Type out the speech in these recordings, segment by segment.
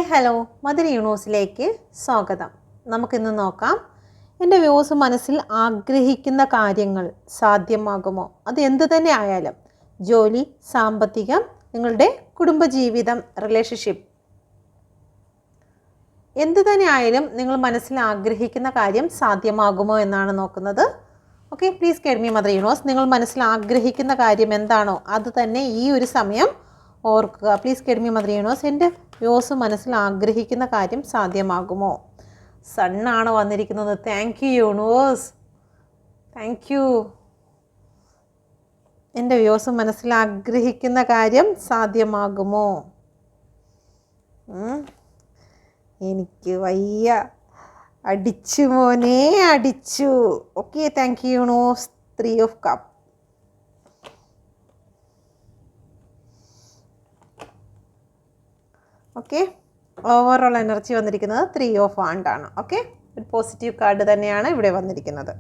Hi hello mother യൂണിവേഴ്സിലേക്ക് സ്വാഗതം. നമുക്കിന്ന് നോക്കാം, എൻ്റെ വ്യൂസ് മനസ്സിൽ ആഗ്രഹിക്കുന്ന കാര്യങ്ങൾ സാധ്യമാകുമോ? അത് എന്തു തന്നെ ആയാലും, ജോലി, സാമ്പത്തികം, നിങ്ങളുടെ കുടുംബജീവിതം, റിലേഷൻഷിപ്പ്, എന്തു തന്നെ ആയാലും നിങ്ങൾ മനസ്സിൽ ആഗ്രഹിക്കുന്ന കാര്യം സാധ്യമാകുമോ എന്നാണ് നോക്കുന്നത്. Okay, please guide me mother universe. നിങ്ങൾ മനസ്സിൽ ആഗ്രഹിക്കുന്ന കാര്യം എന്താണോ അത് തന്നെ ഈ ഒരു സമയം ഓർക്കുക. Please guide me mother universe. എൻ്റെ വ്യൂസ് മനസ്സിൽ ആഗ്രഹിക്കുന്ന കാര്യം സാധ്യമാകുമോ? സണ്ണാണ് വന്നിരിക്കുന്നത്. Thank you universe, thank U. എൻ്റെ വ്യൂസ് മനസ്സിൽ ആഗ്രഹിക്കുന്ന കാര്യം സാധ്യമാകുമോ? എനിക്ക് വയ്യ, അടിച്ചു മോനെ, അടിച്ചു. Okay, thank you universe. 3 of Cups. Okay, overall energy വന്നിരിക്കുന്നത് 3 of Wands ആണ്. ഓക്കെ, ഒരു പോസിറ്റീവ് കാർഡ് തന്നെയാണ് ഇവിടെ വന്നിരിക്കുന്നത്.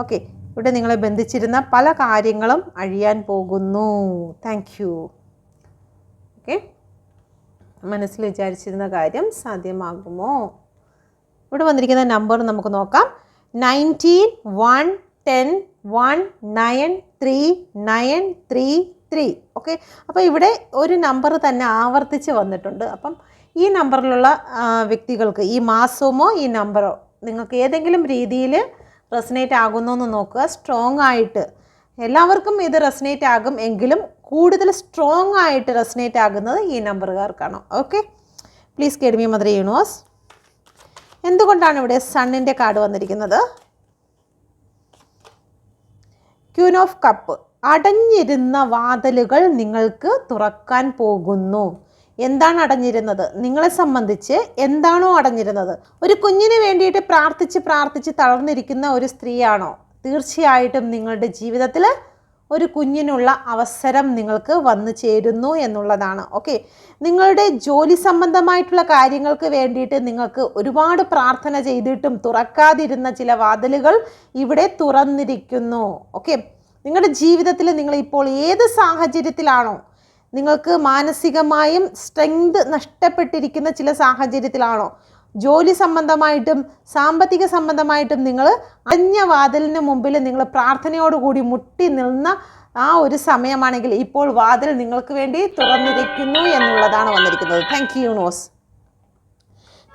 ഓക്കെ, ഇവിടെ നിങ്ങളെ ബന്ധിച്ചിരുന്ന പല കാര്യങ്ങളും അഴിയാൻ പോകുന്നു. Thank you. ഓക്കെ, മനസ്സിൽ വിചാരിച്ചിരുന്ന കാര്യം സാധ്യമാകുമോ? ഇവിടെ വന്നിരിക്കുന്ന നമ്പർ നമുക്ക് നോക്കാം. 19 1 10 1 9 3 9 3 3. ഓക്കെ, അപ്പോൾ ഇവിടെ ഒരു നമ്പർ തന്നെ ആവർത്തിച്ച് വന്നിട്ടുണ്ട്. അപ്പം ഈ നമ്പറിലുള്ള വ്യക്തികൾക്ക് ഈ മാസമോ ഈ നമ്പറോ നിങ്ങൾക്ക് ഏതെങ്കിലും രീതിയിൽ റെസനേറ്റ് ആകുന്നോ എന്ന് നോക്കുക. സ്ട്രോങ് ആയിട്ട് എല്ലാവർക്കും ഇത് റെസനേറ്റ് ആകും, എങ്കിലും കൂടുതൽ സ്ട്രോങ് ആയിട്ട് റെസനേറ്റ് ആകുന്നത് ഈ നമ്പറുകാർക്കാണ്. Okay, please guide me mother universe. എന്തുകൊണ്ടാണ് ഇവിടെ സണ്ണിൻ്റെ കാർഡ് വന്നിരിക്കുന്നത്? Queen of cup. അടഞ്ഞിരുന്ന വാതിലുകൾ നിങ്ങൾക്ക് തുറക്കാൻ പോകുന്നു. എന്താണ് അടഞ്ഞിരുന്നത്? നിങ്ങളെ സംബന്ധിച്ച് എന്താണോ അടഞ്ഞിരുന്നത്? ഒരു കുഞ്ഞിന് വേണ്ടിയിട്ട് പ്രാർത്ഥിച്ച് തളർന്നിരിക്കുന്ന ഒരു സ്ത്രീയാണോ? തീർച്ചയായിട്ടും നിങ്ങളുടെ ജീവിതത്തിൽ ഒരു കുഞ്ഞിനുള്ള അവസരം നിങ്ങൾക്ക് വന്നു ചേരുന്നു എന്നുള്ളതാണ്. ഓക്കെ, നിങ്ങളുടെ ജോലി സംബന്ധമായിട്ടുള്ള കാര്യങ്ങൾക്ക് വേണ്ടിയിട്ട് നിങ്ങൾക്ക് ഒരുപാട് പ്രാർത്ഥന ചെയ്തിട്ടും തുറക്കാതിരുന്ന ചില വാതിലുകൾ ഇവിടെ തുറന്നിരിക്കുന്നു. ഓക്കെ, നിങ്ങളുടെ ജീവിതത്തിൽ നിങ്ങൾ ഇപ്പോൾ ഏത് സാഹചര്യത്തിലാണോ, നിങ്ങൾക്ക് മാനസികമായും സ്ട്രെങ്ത് നഷ്ടപ്പെട്ടിരിക്കുന്ന ചില സാഹചര്യത്തിലാണോ, ജോലി സംബന്ധമായിട്ടും സാമ്പത്തിക സംബന്ധമായിട്ടും നിങ്ങൾ അടഞ്ഞ വാതിലിന് മുമ്പിൽ നിങ്ങൾ പ്രാർത്ഥനയോടുകൂടി മുട്ടി നിന്ന ആ ഒരു സമയമാണെങ്കിൽ ഇപ്പോൾ വാതിൽ നിങ്ങൾക്ക് വേണ്ടി തുറന്നിരിക്കുന്നു എന്നുള്ളതാണ് വന്നിരിക്കുന്നത്. Thank you universe.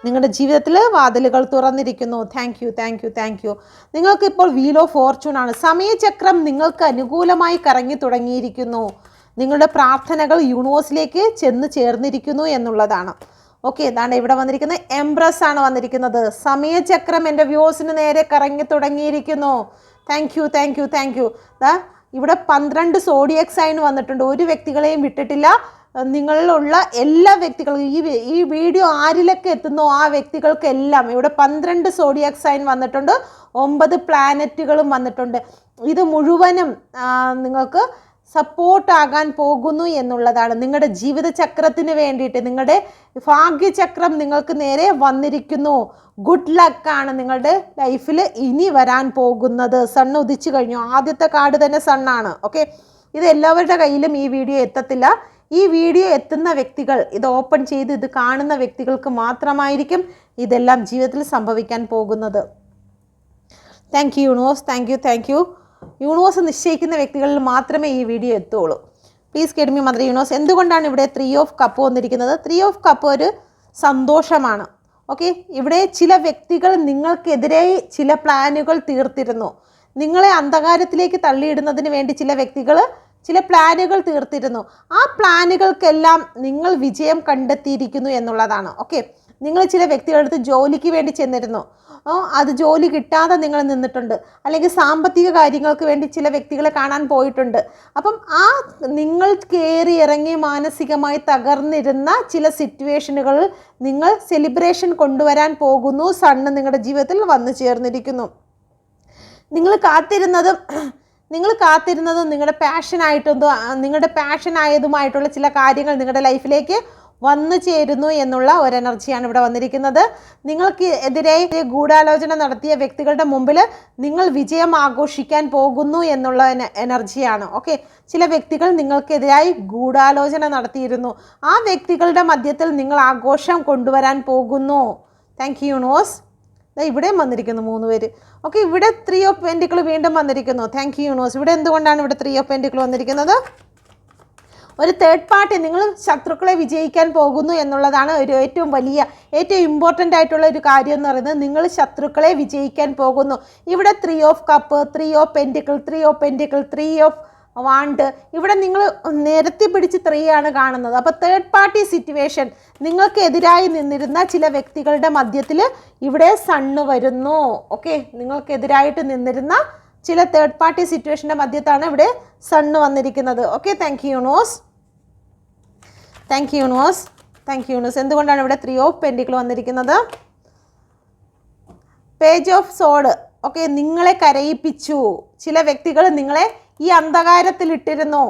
നിങ്ങളുടെ ജീവിതത്തിൽ വാതിലുകൾ തുറന്നിരിക്കുന്നു. Thank you, thank you, thank U. നിങ്ങൾക്കിപ്പോൾ വീൽ ഓഫ് ഫോർച്യൂൺ ആണ്. സമയചക്രം നിങ്ങൾക്ക് അനുകൂലമായി കറങ്ങി തുടങ്ങിയിരിക്കുന്നു. നിങ്ങളുടെ പ്രാർത്ഥനകൾ യൂണിവേഴ്സിലേക്ക് ചെന്ന് ചേർന്നിരിക്കുന്നു എന്നുള്ളതാണ്. ഓക്കെ, ഇതാണ് ഇവിടെ വന്നിരിക്കുന്നത്. എംപ്രസ് ആണ് വന്നിരിക്കുന്നത്. സമയചക്രം എൻ്റെ വ്യൂസിന് നേരെ കറങ്ങി തുടങ്ങിയിരിക്കുന്നു. Thank you, thank you, thank U. ഇവിടെ 12 സോഡിയക് സൈൻ വന്നിട്ടുണ്ട്. ഒരു വ്യക്തികളെയും വിട്ടിട്ടില്ല. നിങ്ങളിലുള്ള എല്ലാ വ്യക്തികൾക്കും ഈ വീഡിയോ ആരിലൊക്കെ എത്തുന്നോ ആ വ്യക്തികൾക്കെല്ലാം ഇവിടെ 12 സോഡിയക് സൈൻ വന്നിട്ടുണ്ട്. 9 പ്ലാനറ്റുകളും വന്നിട്ടുണ്ട്. ഇത് മുഴുവനും നിങ്ങൾക്ക് സപ്പോർട്ടാകാൻ പോകുന്നു എന്നുള്ളതാണ്. നിങ്ങളുടെ ജീവിതചക്രത്തിന് വേണ്ടിയിട്ട് നിങ്ങളുടെ ഭാഗ്യചക്രം നിങ്ങൾക്ക് നേരെ വന്നിരിക്കുന്നു. ഗുഡ് ലക്കാണ് നിങ്ങളുടെ ലൈഫിൽ ഇനി വരാൻ പോകുന്നത്. സണ്ണ് ഉദിച്ചു കഴിഞ്ഞു. ആദ്യത്തെ കാർഡ് തന്നെ സണ്ണാണ്. ഓക്കെ, ഇത് എല്ലാവരുടെ കയ്യിലും ഈ വീഡിയോ എത്തത്തില്ല. ഈ വീഡിയോ എത്തുന്ന വ്യക്തികൾ, ഇത് ഓപ്പൺ ചെയ്ത് ഇത് കാണുന്ന വ്യക്തികൾക്ക് മാത്രമായിരിക്കും ഇതെല്ലാം ജീവിതത്തിൽ സംഭവിക്കാൻ പോകുന്നത്. Thank you universe, thank you, thank you. Universe നിശ്ചയിക്കുന്ന വ്യക്തികളിൽ മാത്രമേ ഈ വീഡിയോ എത്തുള്ളൂ. Please guide me mother universe. എന്തുകൊണ്ടാണ് ഇവിടെ 3 of Cups വന്നിരിക്കുന്നത്? 3 of Cups ഒരു സന്തോഷമാണ്. ഓക്കെ, ഇവിടെ ചില വ്യക്തികൾ നിങ്ങൾക്കെതിരെ ചില പ്ലാനുകൾ തീർത്തിരുന്നു. നിങ്ങളെ അന്ധകാരത്തിലേക്ക് തള്ളിയിടുന്നതിന് വേണ്ടി ചില വ്യക്തികൾ ചില പ്ലാനുകൾ തീർത്തിരുന്നു. ആ പ്ലാനുകൾക്കെല്ലാം നിങ്ങൾ വിജയം കണ്ടെത്തിയിരിക്കുന്നു എന്നുള്ളതാണ്. ഓക്കെ, നിങ്ങൾ ചില വ്യക്തികളുടെ അടുത്ത് ജോലിക്ക് വേണ്ടി ചെന്നിരുന്നു. അത് ജോലി കിട്ടാതെ നിങ്ങൾ നിന്നിട്ടുണ്ട്. അല്ലെങ്കിൽ സാമ്പത്തിക കാര്യങ്ങൾക്ക് വേണ്ടി ചില വ്യക്തികളെ കാണാൻ പോയിട്ടുണ്ട്. അപ്പം ആ നിങ്ങൾ കയറി ഇറങ്ങി മാനസികമായി തകർന്നിരുന്ന ചില സിറ്റുവേഷനുകളിൽ നിങ്ങൾ സെലിബ്രേഷൻ കൊണ്ടുവരാൻ പോകുന്നു. സണ്ണ് നിങ്ങളുടെ ജീവിതത്തിൽ വന്നു ചേർന്നിരിക്കുന്നു. നിങ്ങൾ കാത്തിരുന്നതും നിങ്ങളുടെ പാഷനായിട്ടും നിങ്ങളുടെ പാഷനായതുമായിട്ടുള്ള ചില കാര്യങ്ങൾ നിങ്ങളുടെ ലൈഫിലേക്ക് വന്നു ചേരുന്നു എന്നുള്ള ഒരു എനർജിയാണ് ഇവിടെ വന്നിരിക്കുന്നത്. നിങ്ങൾക്ക് എതിരായി ഗൂഢാലോചന നടത്തിയ വ്യക്തികളുടെ മുമ്പിൽ നിങ്ങൾ വിജയം ആഘോഷിക്കാൻ പോകുന്നു എന്നുള്ള എനർജിയാണ്. ഓക്കെ, ചില വ്യക്തികൾ നിങ്ങൾക്കെതിരായി ഗൂഢാലോചന നടത്തിയിരുന്നു. ആ വ്യക്തികളുടെ മധ്യത്തിൽ നിങ്ങൾ ആഘോഷം കൊണ്ടുവരാൻ പോകുന്നു. Thank you universe. ഇവിടെയും വന്നിരിക്കുന്നു 3 പേര്. ഓക്കെ, ഇവിടെ 3 ഓഫ് പെൻറ്റിക്കിൾ വീണ്ടും വന്നിരിക്കുന്നു. Thank you universe. ഇവിടെ എന്തുകൊണ്ടാണ് ഇവിടെ 3 ഓഫ് പെൻറ്റിക്കിൾ വന്നിരിക്കുന്നത്? ഒരു തേർഡ് പാർട്ടി, നിങ്ങൾ ശത്രുക്കളെ വിജയിക്കാൻ പോകുന്നു എന്നുള്ളതാണ് ഒരു ഏറ്റവും ഇമ്പോർട്ടൻ്റ് ആയിട്ടുള്ള ഒരു കാര്യം എന്ന് പറയുന്നത്. നിങ്ങൾ ശത്രുക്കളെ വിജയിക്കാൻ പോകുന്നു. ഇവിടെ 3 of cup, 3 of pentacle, 3 of wand, ഇവിടെ നിങ്ങൾ നിരത്തി പിടിച്ച് 3 ആണ് കാണുന്നത്. അപ്പോൾ തേർഡ് പാർട്ടി സിറ്റുവേഷൻ, നിങ്ങൾക്ക് എതിരായി നിന്നിരുന്ന ചില വ്യക്തികളുടെ മധ്യത്തിൽ ഇവിടെ സണ്ണ് വരുന്നു. ഓക്കെ, നിങ്ങൾക്കെതിരായിട്ട് നിന്നിരുന്ന ചില തേർഡ് പാർട്ടി സിറ്റുവേഷൻ്റെ മധ്യത്താണ് ഇവിടെ സണ്ണ് വന്നിരിക്കുന്നത്. Okay, thank you universe. Thank you universe. Thank you universe. എന്തുകൊണ്ടാണ് ഇവിടെ 3 ഓഫ് പെൻറ്റിക്കിൾ വന്നിരിക്കുന്നത്? Page of സോഡ്. ഓക്കെ, നിങ്ങളെ കരയിപ്പിച്ചു. ചില വ്യക്തികൾ നിങ്ങളെ ഈ അന്ധകാരത്തിലിട്ടിരുന്നു.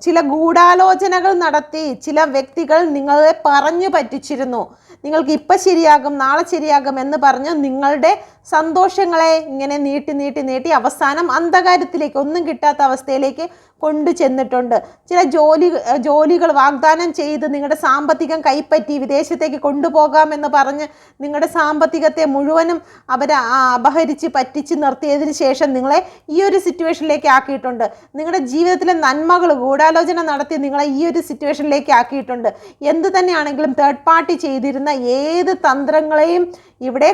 ചില ഗൂഢാലോചനകൾ നടത്തി ചില വ്യക്തികൾ നിങ്ങളെ പറഞ്ഞു പറ്റിച്ചിരുന്നു. നിങ്ങൾക്ക് ഇപ്പം ശരിയാകും, നാളെ ശരിയാകും എന്ന് പറഞ്ഞ് നിങ്ങളുടെ സന്തോഷങ്ങളെ ഇങ്ങനെ നീട്ടി അവസാനം അന്ധകാരത്തിലേക്ക്, ഒന്നും കിട്ടാത്ത അവസ്ഥയിലേക്ക് കൊണ്ടു ചെന്നിട്ടുണ്ട്. ചില ജോലികൾ വാഗ്ദാനം ചെയ്ത് നിങ്ങളുടെ സാമ്പത്തികം കൈപ്പറ്റി വിദേശത്തേക്ക് കൊണ്ടുപോകാമെന്ന് പറഞ്ഞ് നിങ്ങളുടെ സാമ്പത്തികത്തെ മുഴുവനും അവർ അപഹരിച്ച് പറ്റിച്ച് നിർത്തിയതിന് ശേഷം നിങ്ങളെ ഈ ഒരു സിറ്റുവേഷനിലേക്ക് ആക്കിയിട്ടുണ്ട്. നിങ്ങളുടെ ജീവിതത്തിലെ നന്മകൾ ഗൂഢാലോചന നടത്തി നിങ്ങളെ ഈ ഒരു സിറ്റുവേഷനിലേക്ക് ആക്കിയിട്ടുണ്ട്. എന്ത് തന്നെയാണെങ്കിലും തേർഡ് പാർട്ടി ചെയ്തിരുന്ന ഏത് തന്ത്രങ്ങളെയും ഇവിടെ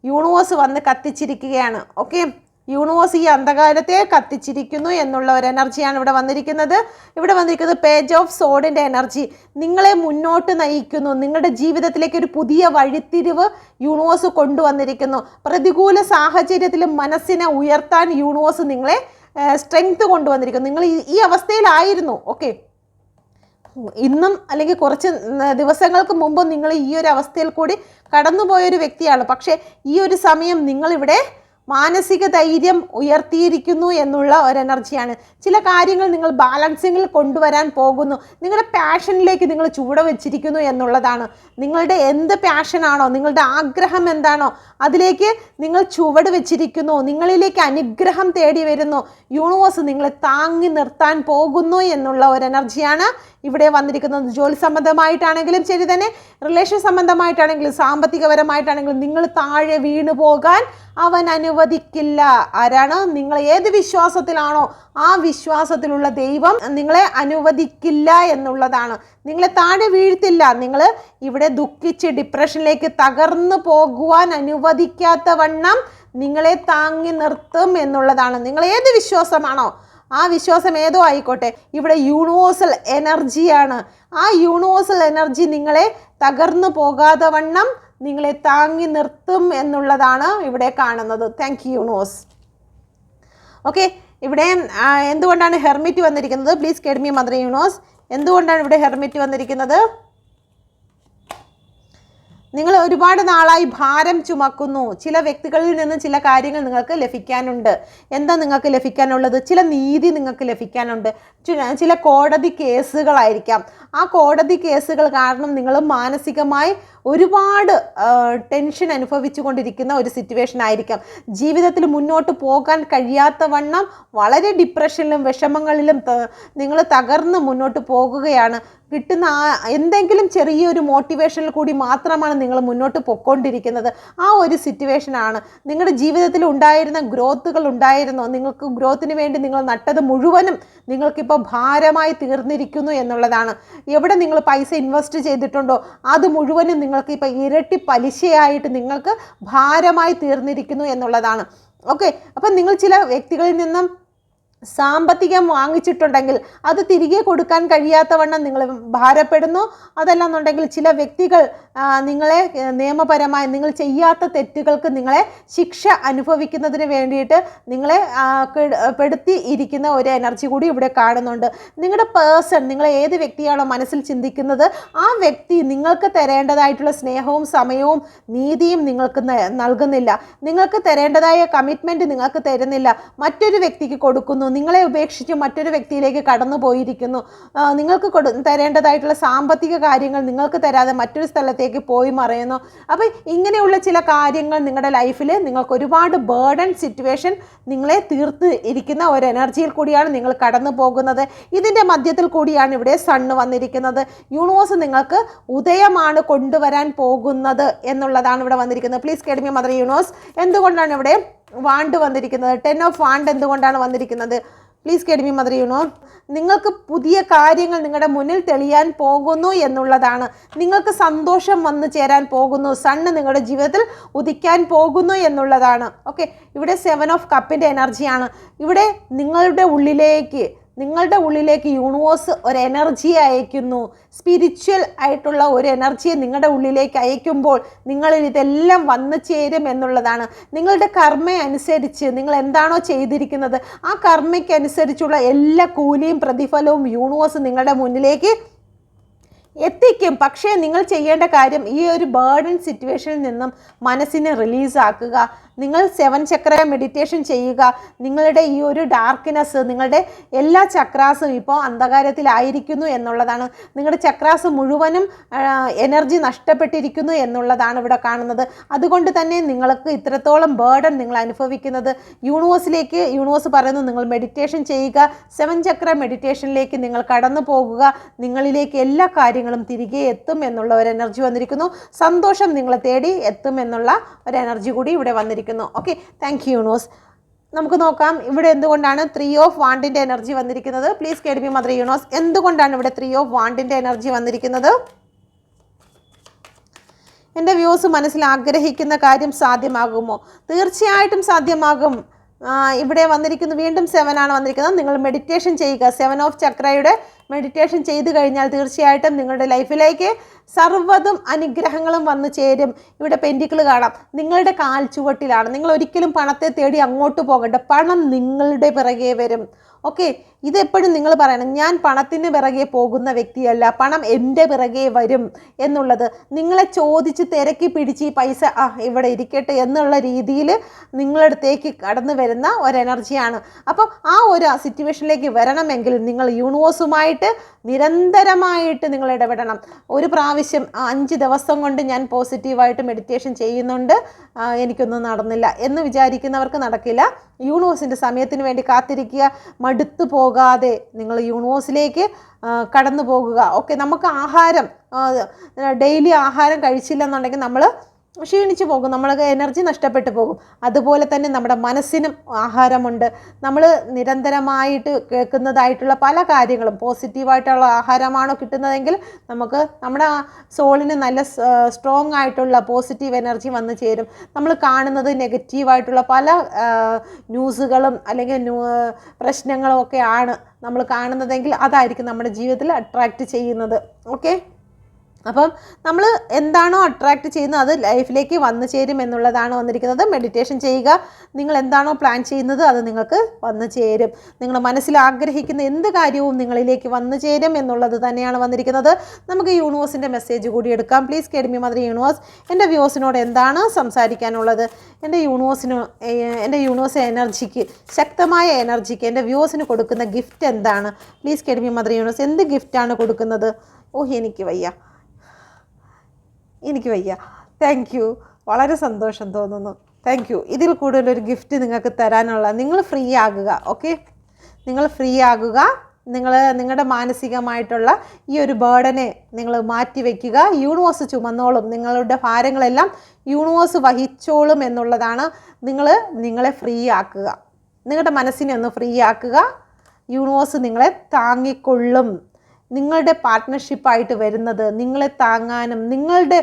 യൂണിവേഴ്സ് വന്ന് കത്തിച്ചിരിക്കുകയാണ്. ഓക്കെ, യൂണിവേഴ്സ് ഈ അന്ധകാരത്തെ കത്തിച്ചിരിക്കുന്നു എന്നുള്ള ഒരു എനർജിയാണ് ഇവിടെ വന്നിരിക്കുന്നത്. പേജ് ഓഫ് സോഡിൻ്റെ എനർജി നിങ്ങളെ മുന്നോട്ട് നയിക്കുന്നു. നിങ്ങളുടെ ജീവിതത്തിലേക്ക് ഒരു പുതിയ വഴിത്തിരിവ് യൂണിവേഴ്സ് കൊണ്ടുവന്നിരിക്കുന്നു. പ്രതികൂല സാഹചര്യത്തിലും മനസ്സിനെ ഉയർത്താൻ യൂണിവേഴ്സ് നിങ്ങളെ സ്ട്രെങ്ത് കൊണ്ടുവന്നിരിക്കുന്നു. നിങ്ങൾ ഈ അവസ്ഥയിലായിരുന്നു. ഓക്കെ, ഇന്നും അല്ലെങ്കിൽ കുറച്ച് ദിവസങ്ങൾക്ക് മുമ്പ് നിങ്ങൾ ഈ ഒരു അവസ്ഥയിൽ കൂടി കടന്നുപോയൊരു വ്യക്തിയാണ്. പക്ഷേ ഈ ഒരു സമയം നിങ്ങളിവിടെ മാനസിക ധൈര്യം ഉയർത്തിയിരിക്കുന്നു എന്നുള്ള ഒരു എനർജിയാണ്. ചില കാര്യങ്ങൾ നിങ്ങൾ ബാലൻസിങ്ങിൽ കൊണ്ടുവരാൻ പോകുന്നു. നിങ്ങളുടെ പാഷനിലേക്ക് നിങ്ങൾ ചുവട് വെച്ചിരിക്കുന്നു എന്നുള്ളതാണ്. നിങ്ങളുടെ എന്ത് പാഷനാണോ, നിങ്ങളുടെ ആഗ്രഹം എന്താണോ അതിലേക്ക് നിങ്ങൾ ചുവട് വെച്ചിരിക്കുന്നു. നിങ്ങളിലേക്ക് അനുഗ്രഹം തേടി വരുന്നു. യൂണിവേഴ്സ് നിങ്ങളെ താങ്ങി നിർത്താൻ പോകുന്നു എന്നുള്ള ഒരു എനർജിയാണ് ഇവിടെ വന്നിരിക്കുന്നത്. ജോലി സംബന്ധമായിട്ടാണെങ്കിലും ശരി തന്നെ, റിലേഷൻ സംബന്ധമായിട്ടാണെങ്കിലും സാമ്പത്തികപരമായിട്ടാണെങ്കിലും നിങ്ങൾ താഴെ വീണു പോകാൻ അവൻ അനുവദിക്കില്ല. ആരാണ്? നിങ്ങൾ ഏത് വിശ്വാസത്തിലാണോ ആ വിശ്വാസത്തിലുള്ള ദൈവം നിങ്ങളെ അനുവദിക്കില്ല എന്നുള്ളതാണ്. നിങ്ങളെ താഴെ വീഴ്ത്തില്ല. നിങ്ങൾ ഇവിടെ ദുഃഖിച്ച് ഡിപ്രഷനിലേക്ക് തകർന്നു പോകുവാൻ അനുവദിക്കാത്ത വണ്ണം നിങ്ങളെ താങ്ങി നിർത്തും എന്നുള്ളതാണ്. നിങ്ങൾ ഏത് വിശ്വാസമാണോ ആ വിശ്വാസം ഏതോ ആയിക്കോട്ടെ, ഇവിടെ യൂണിവേഴ്സൽ എനർജിയാണ്. ആ യൂണിവേഴ്സൽ എനർജി നിങ്ങളെ തകർന്നു പോകാതെ വണ്ണം നിങ്ങളെ താങ്ങി നിർത്തും എന്നുള്ളതാണ് ഇവിടെ കാണുന്നത്. Thank you universe. ഓക്കെ, ഇവിടെ എന്തുകൊണ്ടാണ് ഹെർമിറ്റ് വന്നിരിക്കുന്നത്? Please guide me mother universe. എന്തുകൊണ്ടാണ് ഇവിടെ ഹെർമിറ്റ് വന്നിരിക്കുന്നത്? നിങ്ങൾ ഒരുപാട് നാളായി ഭാരം ചുമക്കുന്നു. ചില വ്യക്തികളിൽ നിന്ന് ചില കാര്യങ്ങൾ നിങ്ങൾക്ക് ലഭിക്കാനുണ്ട്. എന്താ നിങ്ങൾക്ക് ലഭിക്കാനുള്ളത്? ചില നീതി നിങ്ങൾക്ക് ലഭിക്കാനുണ്ട്. ചില കോടതി കേസുകളായിരിക്കാം. ആ കോടതി കേസുകൾ കാരണം നിങ്ങൾ മാനസികമായി ഒരുപാട് ടെൻഷൻ അനുഭവിച്ചു കൊണ്ടിരിക്കുന്ന ഒരു സിറ്റുവേഷൻ ആയിരിക്കാം. ജീവിതത്തിൽ മുന്നോട്ട് പോകാൻ കഴിയാത്ത വണ്ണം വളരെ ഡിപ്രഷനിലും വിഷമങ്ങളിലും നിങ്ങൾ തകർന്ന് മുന്നോട്ട് പോകുകയാണ്. കിട്ടുന്ന എന്തെങ്കിലും ചെറിയൊരു മോട്ടിവേഷനിൽ കൂടി മാത്രമാണ് നിങ്ങൾ മുന്നോട്ട് പോയിക്കൊണ്ടിരിക്കുന്നത്. ആ ഒരു സിറ്റുവേഷനാണ്. നിങ്ങളുടെ ജീവിതത്തിൽ ഉണ്ടായിരുന്ന ഗ്രോത്തുകൾ ഉണ്ടായിരുന്നു. നിങ്ങൾക്ക് ഗ്രോത്തിന് വേണ്ടി നിങ്ങൾ നട്ടത് മുഴുവനും നിങ്ങൾക്കിപ്പോൾ ഭാരമായി തീർന്നിരിക്കുന്നു എന്നുള്ളതാണ്. എവിടെ നിങ്ങൾ പൈസ ഇൻവെസ്റ്റ് ചെയ്തിട്ടുണ്ടോ അത് മുഴുവനും നിങ്ങൾക്ക് ഇപ്പോൾ ഇരട്ടി പലിശയായിട്ട് നിങ്ങൾക്ക് ഭാരമായി തീർന്നിരിക്കുന്നു എന്നുള്ളതാണ്. ഓക്കെ, അപ്പം നിങ്ങൾ ചില വ്യക്തികളിൽ നിന്നും സാമ്പത്തികം വാങ്ങിച്ചിട്ടുണ്ടെങ്കിൽ അത് തിരികെ കൊടുക്കാൻ കഴിയാത്തവണ്ണം നിങ്ങൾ ഭാരപ്പെടുന്നു. അതല്ലെന്നുണ്ടെങ്കിൽ ചില വ്യക്തികൾ നിങ്ങളെ നിയമപരമായി നിങ്ങൾ ചെയ്യാത്ത തെറ്റുകൾക്ക് നിങ്ങളെ ശിക്ഷ അനുഭവിക്കുന്നതിന് വേണ്ടിയിട്ട് നിങ്ങളെ പെടുത്തി ഇരിക്കുന്ന ഒരു എനർജി കൂടി ഇവിടെ കാണുന്നുണ്ട്. നിങ്ങളുടെ പേഴ്സൺ, നിങ്ങൾ ഏത് വ്യക്തിയാണോ മനസ്സിൽ ചിന്തിക്കുന്നത് ആ വ്യക്തി നിങ്ങൾക്ക് തരേണ്ടതായിട്ടുള്ള സ്നേഹവും സമയവും നീതിയും നിങ്ങൾക്ക് നൽകുന്നില്ല. നിങ്ങൾക്ക് തരേണ്ടതായ കമ്മിറ്റ്മെൻറ്റ് നിങ്ങൾക്ക് തരുന്നില്ല. മറ്റൊരു വ്യക്തിക്ക് കൊടുക്കുന്നു. പോകുന്നു, നിങ്ങളെ ഉപേക്ഷിച്ച് മറ്റൊരു വ്യക്തിയിലേക്ക് കടന്നു പോയിരിക്കുന്നു, നിങ്ങൾക്ക് തരേണ്ടതായിട്ടുള്ള സാമ്പത്തിക കാര്യങ്ങൾ നിങ്ങൾക്ക് തരാതെ മറ്റൊരു സ്ഥലത്തേക്ക് പോയി മറയുന്നു. അപ്പോൾ ഇങ്ങനെയുള്ള ചില കാര്യങ്ങൾ നിങ്ങളുടെ ലൈഫിൽ നിങ്ങൾക്ക് ഒരുപാട് ബേർഡൻ സിറ്റുവേഷൻ നിങ്ങളെ തീർത്ത് ഇരിക്കുന്ന ഒരു എനർജിയിൽ കൂടിയാണ് നിങ്ങൾ കടന്നു പോകുന്നത്. ഇതിൻ്റെ മധ്യത്തിൽ കൂടിയാണ് ഇവിടെ സണ്ണ് വന്നിരിക്കുന്നത്. യൂണിവേഴ്സ് നിങ്ങൾക്ക് ഉദയമാണ് കൊണ്ടുവരാൻ പോകുന്നത് എന്നുള്ളതാണ് ഇവിടെ വന്നിരിക്കുന്നത്. പ്ലീസ് കേൾമി മദർ യൂണിവേഴ്സ്, എന്തുകൊണ്ടാണ് ഇവിടെ വാണ്ട് വന്നിരിക്കുന്നത്? 10 ഓഫ് വാണ്ട് എന്തുകൊണ്ടാണ് വന്നിരിക്കുന്നത്? പ്ലീസ് കേൾമി മദർ യൂണിവേഴ്സ്, നിങ്ങൾക്ക് പുതിയ കാര്യങ്ങൾ നിങ്ങളുടെ മുന്നിൽ തെളിയാൻ പോകുന്നു എന്നുള്ളതാണ്. നിങ്ങൾക്ക് സന്തോഷം വന്നു ചേരാൻ പോകുന്നു, സണ്ണ് നിങ്ങളുടെ ജീവിതത്തിൽ ഉദിക്കാൻ പോകുന്നു എന്നുള്ളതാണ്. ഓക്കെ, ഇവിടെ 7 ഓഫ് കപ്പിൻ്റെ എനർജിയാണ്. ഇവിടെ നിങ്ങളുടെ ഉള്ളിലേക്ക് യൂണിവേഴ്സ് ഒരു എനർജി അയക്കുന്നു. സ്പിരിച്വൽ ആയിട്ടുള്ള ഒരു എനർജിയെ നിങ്ങളുടെ ഉള്ളിലേക്ക് അയക്കുമ്പോൾ നിങ്ങളിൽ ഇതെല്ലാം വന്നു ചേരും എന്നുള്ളതാണ്. നിങ്ങളുടെ കർമ്മ അനുസരിച്ച് നിങ്ങൾ എന്താണോ ചെയ്തിരിക്കുന്നത് ആ കർമ്മയ്ക്കനുസരിച്ചുള്ള എല്ലാ കൂലിയും പ്രതിഫലവും യൂണിവേഴ്സ് നിങ്ങളുടെ മുന്നിലേക്ക് എത്തിക്കും. പക്ഷേ നിങ്ങൾ ചെയ്യേണ്ട കാര്യം ഈ ഒരു ബേർഡൻ സിറ്റുവേഷനിൽ നിന്നും മനസ്സിനെ റിലീസാക്കുക. നിങ്ങൾ 7 ചക്ര മെഡിറ്റേഷൻ ചെയ്യുക. നിങ്ങളുടെ ഈ ഒരു ഡാർക്ക്നെസ്, നിങ്ങളുടെ എല്ലാ ചക്രാസും ഇപ്പോൾ അന്ധകാരത്തിലായിരിക്കുന്നു എന്നുള്ളതാണ്. നിങ്ങളുടെ ചക്രാസ് മുഴുവനും എനർജി നഷ്ടപ്പെട്ടിരിക്കുന്നു എന്നുള്ളതാണ് ഇവിടെ കാണുന്നത്. അതുകൊണ്ട് തന്നെ നിങ്ങൾക്ക് ഇത്രത്തോളം ബേർഡൻ നിങ്ങൾ അനുഭവിക്കുന്നത്. യൂണിവേഴ്സ് പറയുന്നു നിങ്ങൾ മെഡിറ്റേഷൻ ചെയ്യുക. 7 ചക്ര മെഡിറ്റേഷനിലേക്ക് നിങ്ങൾ കടന്നു പോകുക. നിങ്ങളിലേക്ക് എല്ലാ കാര്യങ്ങളും തിരികെ എത്തും എന്നുള്ള ഒരു എനർജി വന്നിരിക്കുന്നു. സന്തോഷം നിങ്ങളെ തേടി എത്തും എന്നുള്ള ഒരു എനർജി കൂടി ഇവിടെ വന്നിരിക്കുന്നു. Okay, thank you universe. നമുക്ക് നോക്കാം ഇവിടെ എന്തുകൊണ്ടാണ് 3 ഓഫ് വാണ്ടിൻ്റെ എനർജി വന്നിരിക്കുന്നത്. പ്ലീസ് കേൾമി മദർ യൂണിവേഴ്സ്, എന്തുകൊണ്ടാണ് ഇവിടെ 3 ഓഫ് വാണ്ടിൻ്റെ എനർജി വന്നിരിക്കുന്നത്? എൻ്റെ വ്യൂസ് മനസ്സിൽ ആഗ്രഹിക്കുന്ന കാര്യം സാധ്യമാകുമോ? തീർച്ചയായിട്ടും സാധ്യമാകും. ഇവിടെ വന്നിരിക്കുന്നു, വീണ്ടും 7 ആണ് വന്നിരിക്കുന്നത്. നിങ്ങൾ മെഡിറ്റേഷൻ ചെയ്യുക. 7 ഓഫ് ചക്രയുടെ മെഡിറ്റേഷൻ ചെയ്തു കഴിഞ്ഞാൽ തീർച്ചയായിട്ടും നിങ്ങളുടെ ലൈഫിലേക്ക് സർവ്വതും അനുഗ്രഹങ്ങളും വന്നു ചേരും. ഇവിടെ പെൻഡിക്കിൾ കാണാം. നിങ്ങളുടെ കാൽ ചുവട്ടിലാണ്. നിങ്ങൾ ഒരിക്കലും പണത്തെ തേടി അങ്ങോട്ട് പോകണ്ട. പണം നിങ്ങളുടെ പിറകെ വരും. ഓക്കെ, ഇതെപ്പോഴും നിങ്ങൾ പറയണം, ഞാൻ പണത്തിന് പിറകെ പോകുന്ന വ്യക്തിയല്ല, പണം എൻ്റെ പിറകെ വരും എന്നുള്ളത്. നിങ്ങളെ ചോദിച്ച് തിരക്കി പിടിച്ച് ഈ പൈസ ഇവിടെ ഇരിക്കട്ടെ എന്നുള്ള രീതിയിൽ നിങ്ങളടുത്തേക്ക് കടന്നു വരുന്ന ഒരു എനർജിയാണ്. അപ്പം ആ ഒരു സിറ്റുവേഷനിലേക്ക് വരണമെങ്കിൽ നിങ്ങൾ യൂണിവേഴ്സുമായിട്ട് നിരന്തരമായിട്ട് നിങ്ങൾ ഇടപെടണം. ഒരു പ്രാവശ്യം 5 ദിവസം കൊണ്ട് ഞാൻ പോസിറ്റീവായിട്ട് മെഡിറ്റേഷൻ ചെയ്യുന്നുണ്ട്, എനിക്കൊന്നും നടന്നില്ല എന്ന് വിചാരിക്കുന്നവർക്ക് നടക്കില്ല. യൂണിവേഴ്സിൻ്റെ സമയത്തിന് വേണ്ടി കാത്തിരിക്കുക. മടുത്തു പോകാതെ നിങ്ങൾ യൂണിവേഴ്സിലേക്ക് കടന്നു പോകുക. ഓക്കെ, നമുക്ക് ഡെയിലി ആഹാരം കഴിച്ചില്ലെന്നുണ്ടെങ്കിൽ നമ്മൾ ക്ഷീണിച്ചു പോകും, നമ്മൾക്ക് എനർജി നഷ്ടപ്പെട്ടു പോകും. അതുപോലെ തന്നെ നമ്മുടെ മനസ്സിനും ആഹാരമുണ്ട്. നമ്മൾ നിരന്തരമായിട്ട് കേൾക്കുന്നതായിട്ടുള്ള പല കാര്യങ്ങളും പോസിറ്റീവായിട്ടുള്ള ആഹാരമാണോ കിട്ടുന്നതെങ്കിൽ നമുക്ക് നമ്മുടെ സോളിന് നല്ല സ്ട്രോങ് ആയിട്ടുള്ള പോസിറ്റീവ് എനർജി വന്നു ചേരും. നമ്മൾ കാണുന്നത് നെഗറ്റീവായിട്ടുള്ള പല ന്യൂസുകളും അല്ലെങ്കിൽ പ്രശ്നങ്ങളും ഒക്കെയാണ് നമ്മൾ കാണുന്നതെങ്കിൽ അതായിരിക്കും നമ്മുടെ ജീവിതത്തിൽ അട്രാക്റ്റ് ചെയ്യുന്നത്. ഓക്കെ, അപ്പം നമ്മൾ എന്താണോ അട്രാക്റ്റ് ചെയ്യുന്നത് അത് ലൈഫിലേക്ക് വന്നു ചേരും എന്നുള്ളതാണ് വന്നിരിക്കുന്നത്. മെഡിറ്റേഷൻ ചെയ്യുക. നിങ്ങൾ എന്താണോ പ്ലാൻ ചെയ്യുന്നത് അത് നിങ്ങൾക്ക് വന്നു ചേരും. നിങ്ങൾ മനസ്സിൽ ആഗ്രഹിക്കുന്ന എന്ത് കാര്യവും നിങ്ങളിലേക്ക് വന്നു ചേരും എന്നുള്ളത് തന്നെയാണ് വന്നിരിക്കുന്നത്. നമുക്ക് യൂണിവേഴ്സിൻ്റെ മെസ്സേജ് കൂടി എടുക്കാം. പ്ലീസ് കേൾമി മദർ യൂണിവേഴ്സ്, എൻ്റെ വ്യൂസിനോട് എന്താണ് സംസാരിക്കാനുള്ളത്? എൻ്റെ യൂണിവേഴ്സ് എനർജിക്ക്, ശക്തമായ എനർജിക്ക് എൻ്റെ വ്യൂസിന് കൊടുക്കുന്ന ഗിഫ്റ്റ് എന്താണ്? പ്ലീസ് കേൾമി മദർ യൂണിവേഴ്സ്, എന്ത് ഗിഫ്റ്റാണ് കൊടുക്കുന്നത്? എനിക്ക് വയ്യ. താങ്ക് യു, വളരെ സന്തോഷം തോന്നുന്നു. Thank you. ഇതിൽ കൂടുതലൊരു ഗിഫ്റ്റ് നിങ്ങൾക്ക് തരാനുള്ള, നിങ്ങൾ ഫ്രീ ആകുക. ഓക്കെ, നിങ്ങൾ ഫ്രീ ആകുക. നിങ്ങളുടെ മാനസികമായിട്ടുള്ള ഈ ഒരു ബേർഡനെ നിങ്ങൾ മാറ്റി വയ്ക്കുക. യൂണിവേഴ്സ് ചുമന്നോളും. നിങ്ങളുടെ ഭാരങ്ങളെല്ലാം യൂണിവേഴ്സ് വഹിച്ചോളും എന്നുള്ളതാണ്. നിങ്ങളെ ഫ്രീ ആക്കുക. നിങ്ങളുടെ മനസ്സിനെ ഒന്ന് ഫ്രീ ആക്കുക. യൂണിവേഴ്സ് നിങ്ങളെ താങ്ങിക്കൊള്ളും. നിങ്ങളുടെ പാർട്ട്ണർഷിപ്പായിട്ട് വരുന്നത്, നിങ്ങളെ താങ്ങാനും നിങ്ങളുടെ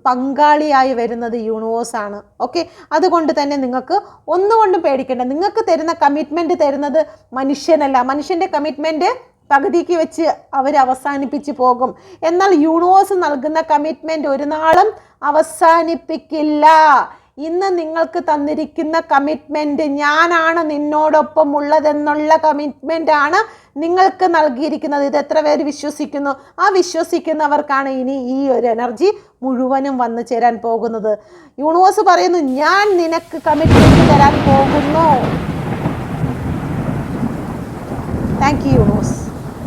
പങ്കാളിയായി വരുന്നത് യൂണിവേഴ്സാണ്. ഓക്കെ, അതുകൊണ്ട് തന്നെ നിങ്ങൾക്ക് ഒന്നുകൊണ്ടും പേടിക്കേണ്ട. നിങ്ങൾക്ക് തരുന്ന കമ്മിറ്റ്മെൻറ്റ് തരുന്നത് മനുഷ്യനല്ല. മനുഷ്യൻ്റെ കമ്മിറ്റ്മെൻറ്റ് പകുതിക്ക് വെച്ച് അവർ അവസാനിപ്പിച്ച് പോകും. എന്നാൽ യൂണിവേഴ്സ് നൽകുന്ന കമ്മിറ്റ്മെൻറ്റ് ഒരു നാളും അവസാനിപ്പിക്കില്ല. ഇന്ന് നിങ്ങൾക്ക് തന്നിരിക്കുന്ന കമ്മിറ്റ്മെൻറ്റ്, ഞാനാണ് നിന്നോടൊപ്പം ഉള്ളതെന്നുള്ള കമ്മിറ്റ്മെൻറ്റാണ് നിങ്ങൾക്ക് നൽകിയിരിക്കുന്നത്. ഇത് എത്ര പേര് വിശ്വസിക്കുന്നു? ആ വിശ്വസിക്കുന്നവർക്കാണ് ഇനി ഈ ഒരു എനർജി മുഴുവനും വന്നു ചേരാൻ പോകുന്നത്. യൂണിവേഴ്സ് പറയുന്നു, ഞാൻ നിനക്ക് കമ്മിറ്റ്മെൻറ്റ് തരാൻ പോകുന്നു. Thank you universe.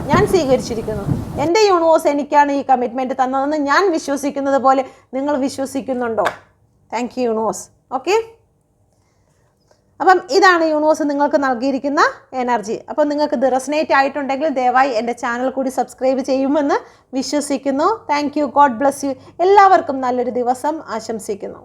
ഞാൻ സ്വീകരിച്ചിരിക്കുന്നു. എൻ്റെ യൂണിവേഴ്സ് എനിക്കാണ് ഈ കമ്മിറ്റ്മെൻറ്റ് തന്നതെന്ന് ഞാൻ വിശ്വസിക്കുന്നത് പോലെ നിങ്ങൾ വിശ്വസിക്കുന്നുണ്ടോ? Thank you universe. ഓക്കെ, അപ്പം ഇതാണ് യൂണിവേഴ്സ് നിങ്ങൾക്ക് നൽകിയിരിക്കുന്ന എനർജി. അപ്പം നിങ്ങൾക്ക് ഇത് റെസനേറ്റ് ആയിട്ടുണ്ടെങ്കിൽ ദയവായി എൻ്റെ ചാനൽ കൂടി സബ്സ്ക്രൈബ് ചെയ്യുമെന്ന് വിശ്വസിക്കുന്നു. Thank you. God bless you. എല്ലാവർക്കും നല്ലൊരു ദിവസം ആശംസിക്കുന്നു.